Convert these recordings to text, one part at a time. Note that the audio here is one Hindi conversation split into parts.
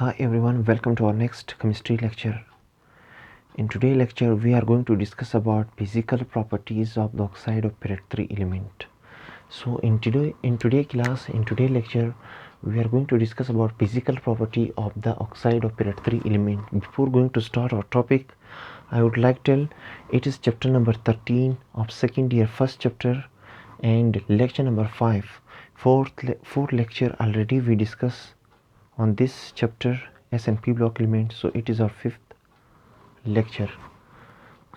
Hi everyone, welcome to our next chemistry lecture. In today's lecture, we are going to discuss about physical properties of the oxide of period 3 element. So in today's lecture, we are going to discuss about physical property of the oxide of period 3 element. Before going to start our topic, I would like to tell it is chapter number 13 of second year first chapter and lecture number 5. Fourth lecture already we discuss on this chapter S&P block element, so it is our fifth lecture.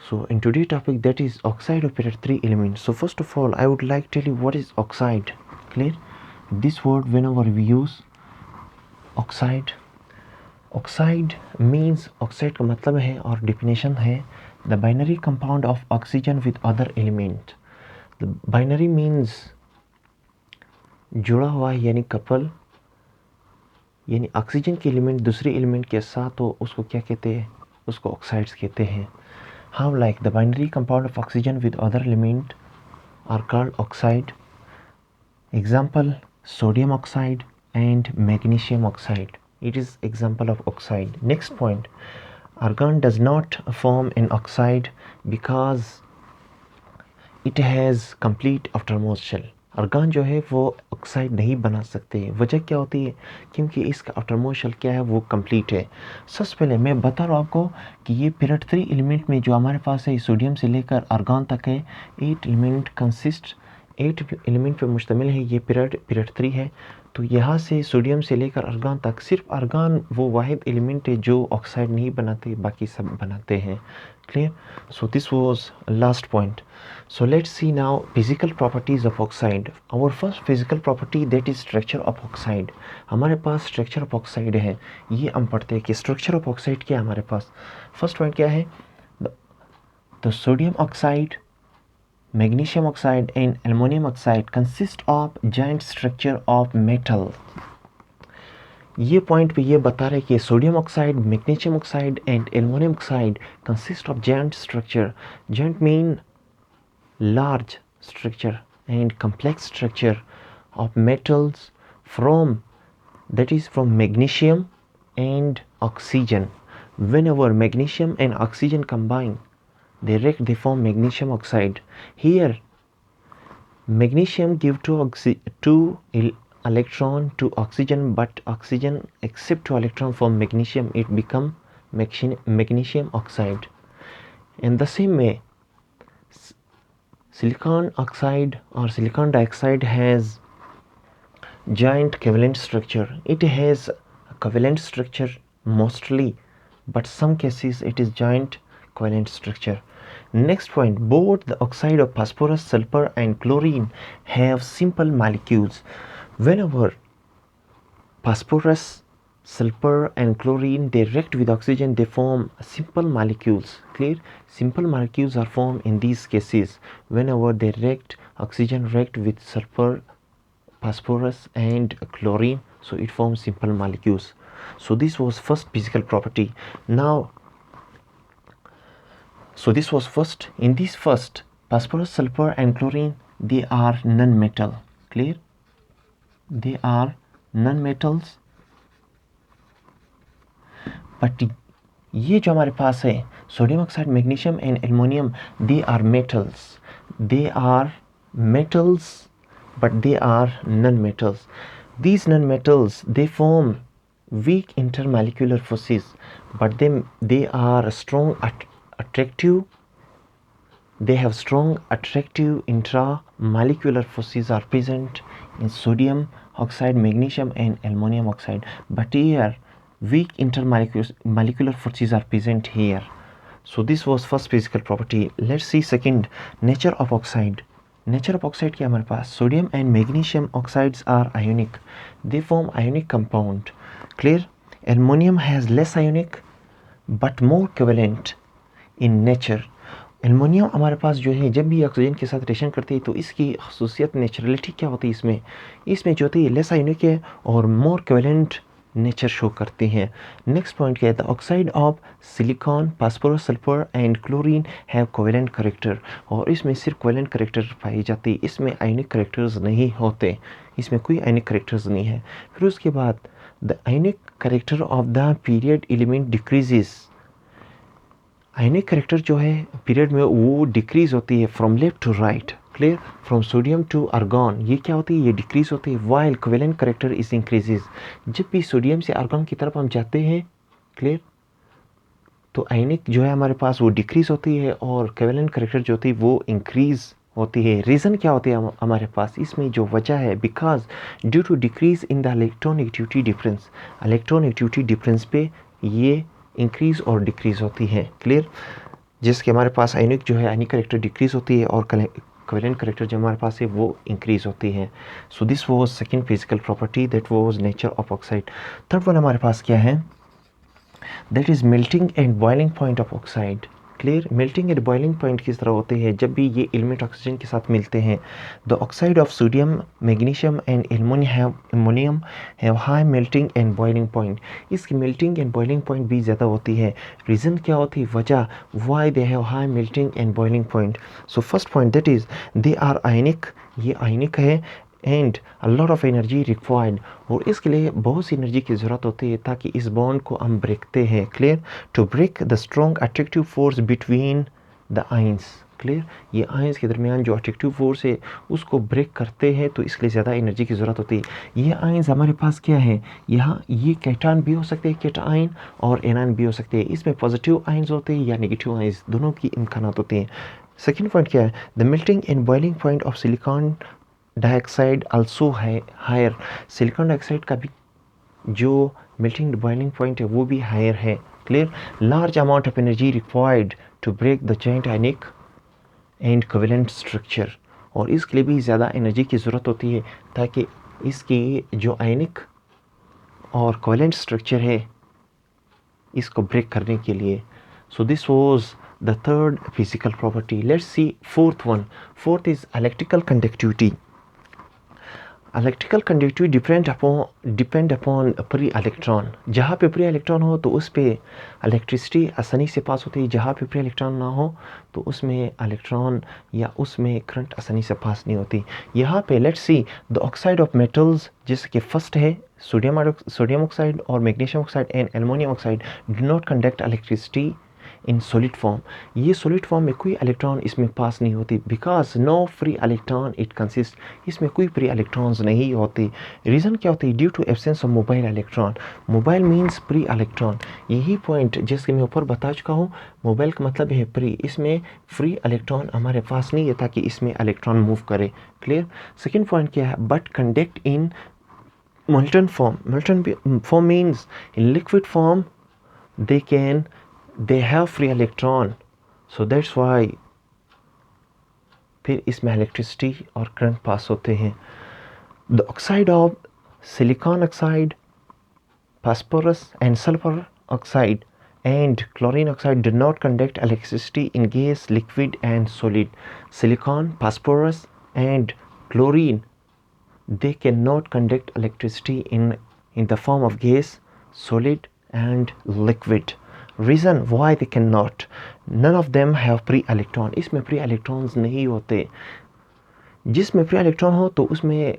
So in today's topic, that is oxide of period 3 element. So first of all, I would like to tell you what is oxide. Clear? This word, whenever we use oxide means, oxide का मतलब है और definition है the binary compound of oxygen with other element. The binary means जुड़ा हुआ यानी couple, यानी ऑक्सीजन के एलिमेंट दूसरे एलिमेंट के साथ हो उसको क्या कहते हैं, उसको ऑक्साइड्स कहते हैं. How like the binary compound of oxygen with other element are called oxide. Example sodium oxide and magnesium oxide. It is example of oxide. Next point, argon does not form an oxide because it has complete outermost shell. argon जो है वो ऑक्साइड नहीं बना सकते. वजह क्या होती है? क्योंकि इसका आउटरमोस्ट शेल क्या है, वो कंप्लीट है. सबसे पहले मैं बता रहा हूँ आपको कि ये पीरियड 3 एलिमेंट में जो हमारे पास है सोडियम से लेकर argon तक है, 8 एलिमेंट पे मुश्तमिल है. ये पीरियड 3 है. तो यहाँ से सोडियम से लेकर argon तक सिर्फ argon वो वाहिद एलिमेंट है जो ऑक्साइड नहीं बनाते, बाकी सब बनाते हैं. Clear? So this was last point. So let's see now physical properties of oxide. Our first physical property, that is structure of oxide. हमारे पास structure of oxide है. ये हम पढ़ते हैं कि structure of oxide क्या है हमारे पास. First point क्या है? The sodium oxide, magnesium oxide and aluminum oxide consist of joint structure of metal. ये पॉइंट पे ये बता रहे कि sodium oxide, magnesium oxide and aluminium oxide consist of joint structure. Joint mean large structure and complex structure of metals from magnesium and oxygen. Whenever magnesium and oxygen combine, they form magnesium oxide. Here magnesium give two electron to oxygen, but oxygen accept 2 electron from magnesium, it become magnesium oxide. In the same way, silicon oxide or silicon dioxide has joint covalent structure. It has a covalent structure mostly, but some cases it is joint covalent structure. Next point, both the oxide of phosphorus, sulfur and chlorine have simple molecules. Whenever phosphorus, sulfur and chlorine they react with oxygen, they form simple molecules. Clear? Simple molecules are formed in these cases whenever they react, oxygen react with sulfur, phosphorus and chlorine, so it forms simple molecules. So this was first physical property. Now, so this was first. In this first, phosphorus, sulfur and chlorine, they are non-metal. Clear? They are non-metals. But ये जो हमारे पास है sodium oxide, magnesium and aluminium, they are metals but they are non-metals. These non-metals they form weak intermolecular forces, but they are strong attractive. They have strong attractive intramolecular forces are present in sodium oxide, magnesium and aluminum oxide. But here weak intermolecular forces are present here. So this was first physical property. Let's see second, nature of oxide. Nature of oxide क्या हमारे पास, sodium and magnesium oxides are ionic. They form ionic compound. Clear? Aluminum has less ionic but more covalent in nature. Aluminium हमारे पास जो है जब भी ऑक्सीजन के साथ रिएक्शन करती है तो इसकी खसूसियत नेचुरलिटी क्या होती है, इसमें जो होती है लेस आयोनिक है और मोर कोवेलेंट नेचर शो करते हैं. नेक्स्ट पॉइंट क्या है, the oxide of silicon, phosphorus, sulphur and chlorine have covalent character. और इसमें सिर्फ कोवेलेंट करेक्टर पाई जाती है, इसमें आयनिक करेक्टर्स नहीं होते, इसमें कोई आयनिक करेक्टर्स नहीं है. फिर उसके बाद the ionic character of the period element decreases. Ionic character जो है पीरियड में वो डिक्रीज होती है from left to right, clear, from sodium to argon, ये क्या होती है, ये डिक्रीज होती है, while covalent character is increases. जब भी सोडियम से आर्गॉन की तरफ हम जाते हैं, क्लियर, तो आयनिक जो है हमारे पास वो डिक्रीज होती है और कोवेलेंट करेक्टर जो होती है वो इंक्रीज होती है। रीज़न क्या होती है हमारे पास, इसमें जो वजह है, because due to decrease in the electronegativity difference, electronegativity difference पे ये इंक्रीज और डिक्रीज होती है, क्लियर, जिसके हमारे पास आयनिक जो है आयनिक करेक्टर डिक्रीज होती है और कोवेलेंट करेक्टर जो हमारे पास है वो इंक्रीज होती है। So this was second physical property, that was nature of oxide. Third one हमारे पास क्या है, that is melting and boiling point of oxide, clear. Melting and boiling point किस तरह होते हैं, जब भी ये एलिमेंट ऑक्सीजन के साथ मिलते हैं, the oxide of sodium, magnesium and aluminium have high melting and boiling point. इसकी मेल्टिंग एंड बॉइलिंग पॉइंट भी ज़्यादा होती है। रीज़न क्या होती है, वजह, why they have high melting and boiling point. So first point that is they are ionic, ये आयनिक है, and a lot of energy required, और इसके लिए बहुत सी एनर्जी की ज़रूरत होती है ताकि इस बॉन्ड को हम ब्रेकते हैं, clear, to break the strong attractive force between the ions, clear, ये आइंस के दरमियान जो अट्रैक्टिव फोर्स है उसको ब्रेक करते हैं, तो इसके लिए ज़्यादा एनर्जी की ज़रूरत होती है। ये आइंस हमारे पास क्या है, यहाँ ये कैटायन भी हो सकते हैं, कैटायन, और एनायन भी हो सकते हैं। इसमें पॉजिटिव आइंस होते हैं या नेगेटिव आइंस, दोनों की इम्कानात होते हैं। सेकेंड पॉइंट क्या है, the melting and boiling point of silicon dioxide also है हायर। सिलिकॉन डाइऑक्साइड का भी जो मेल्टिंग बॉइलिंग पॉइंट है वो भी हायर है, clear. Large amount of energy required to break the joint ionic and covalent structure, और इसके लिए भी ज़्यादा एनर्जी की ज़रूरत होती है ताकि इसकी जो आयनिक और कोवेलेंट स्ट्रक्चर है इसको ब्रेक करने के लिए। So this was the third physical property. Let's C fourth one. Fourth is electrical conductivity. Electrical conductivity depend upon pre electron. जहाँ पे प्री इलेक्ट्रॉन हो तो उस पर इलेक्ट्रिसिटी आसानी से पास होती है, जहाँ पे प्री इलेक्ट्रॉन ना हो तो उसमें इलेक्ट्रॉन या उसमें करंट आसानी से पास नहीं होती। यहाँ पे let's see the oxide of metals, जैसे कि फर्स्ट है सोडियम ऑक्साइड और magnesium oxide and aluminium oxide, do not conduct electricity in solid form. ये सॉलिड फॉर्म में कोई इलेक्ट्रॉन इसमें पास नहीं होती, because no free electron it consist, इसमें कोई फ्री इलेक्ट्रॉन्स नहीं होती। रीज़न क्या होती है, due to absence of mobile electron. Mobile means free electron, यही पॉइंट जैसे मैं ऊपर बता चुका हूँ, मोबाइल का मतलब है फ्री, इसमें फ्री इलेक्ट्रॉन हमारे पास नहीं है ताकि इसमें इलेक्ट्रॉन मूव करे, क्लियर। सेकेंड पॉइंट क्या है, but conduct in molten form। molten form means in liquid form they have free electron, so that's why फिर इसमें इलेक्ट्रिसिटी और करंट पास होते हैं। The oxide of silicon oxide, phosphorus and sulfur oxide and chlorine oxide do not conduct electricity in gas, liquid and solid. Silicon, phosphorus and chlorine, they cannot conduct electricity in the form of gas, solid and liquid. Reason why they cannot, none of them have free electron। इसमें free electrons नहीं होते। जिसमें free electron हो तो उसमें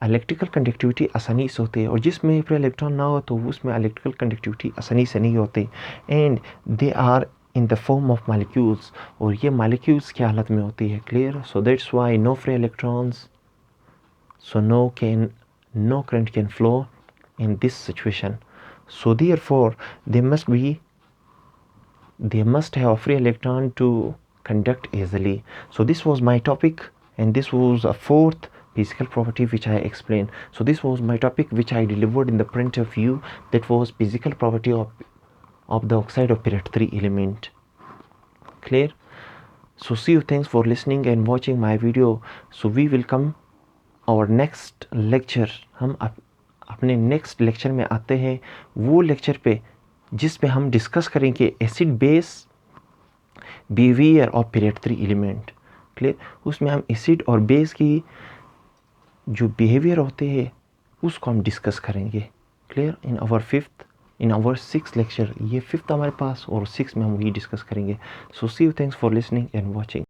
इलेक्ट्रिकल कंडक्टिविटी आसानी से होती है, और जिसमें फ्री इलेक्ट्रॉन ना हो तो उसमें इलेक्ट्रिकल कंडक्टिविटी आसानी से नहीं होती। And they are in the form of molecules, और ये मालिक्यूल्स की हालत में होती है, clear. So that's why no free electrons, so no current can flow in this situation. So therefore they must have a free electron to conduct easily. So this was my topic, and this was a fourth physical property which I explained. So this was my topic which I delivered in the print of view, that was physical property of the oxide of period 3 element, clear. So see you, thanks for listening and watching my video. So we will come और नेक्स्ट लेक्चर, हम अपने नेक्स्ट लेक्चर में आते हैं वो लेक्चर पे जिसमें हम डिस्कस करेंगे acid base behaviour of period 3 element, clear. उसमें हम एसिड और बेस की जो बिहेवियर होते हैं उसको हम डिस्कस करेंगे, clear, in our six lecture. ये फिफ्थ हमारे पास और सिक्स में हम वही डिस्कस करेंगे। So see you, thanks for listening and watching.